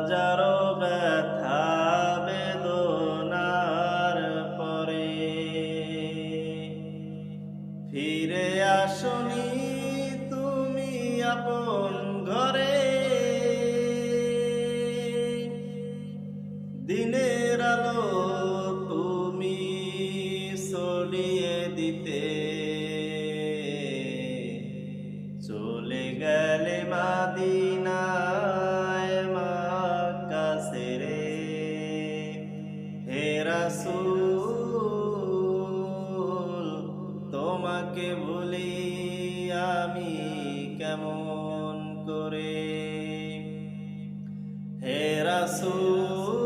হাজারো ব্যথা বেদনার পরে ফিরে আসনি তুমি আপন ঘরে। দিনের আলো তুমি ছড়িয়ে দিতে চলে গেলে মদিনায় মক্কা ছেড়ে। হে রাসূল তোমাকে ভুলি আমি কেমন করে। হে রাসূল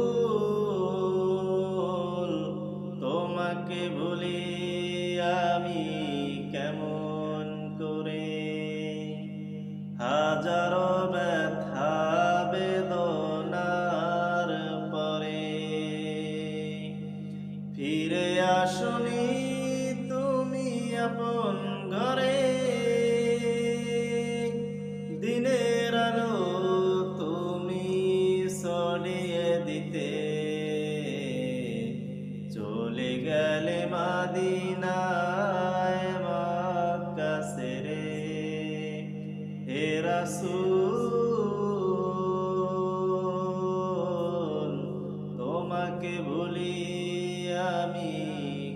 তোমাকে ভুলি আমি কেমন করে। হাজারো ব্যথা বেদনার পরে ফিরে আসনি তুমি আপন ঘরে। দিনের আলো তুমি ছড়িয়ে দিতে চলে গেলে মদিনায় মক্কা ছেড়ে। হে রাসূল তোমাকে ভুলি আমি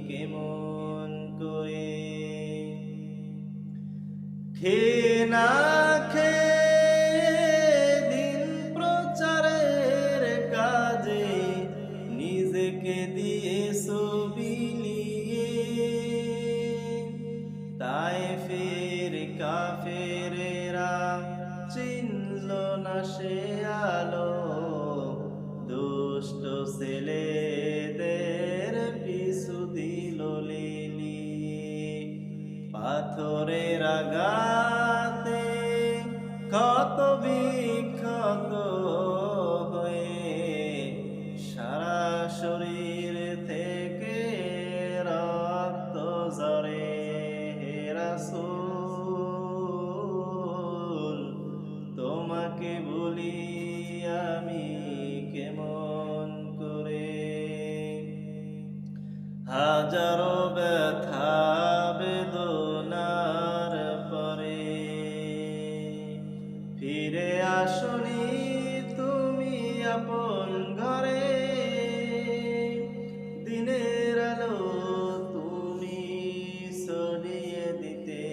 কেমন করে। খেয়ে না খেয়ে দিন প্রচারের কাজে নিজেকে দিয়েছো বিলিয়ে। তায়েফের কাফেরেরা চিনল না সে আলো, দুষ্ট ছেলেদের পিছু দিল লিলিয়ে। পাথরের আঘাতে ক্ষত বিক্ষত হয়ে সারা শরীর থেকে রক্ত ঝরে। হে রাসূল তোমাকে ভুলি আমি কেমন করে। হাজারো ব্যথা বেদনার পরে ফিরে আসনি তুমি আপন ঘরে। দিনের আলো তুমি ছড়িয়ে দিতে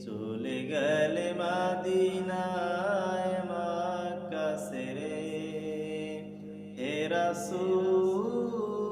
চলে গেলে মদিনায় মক্কা ছেড়ে। হে রাসূল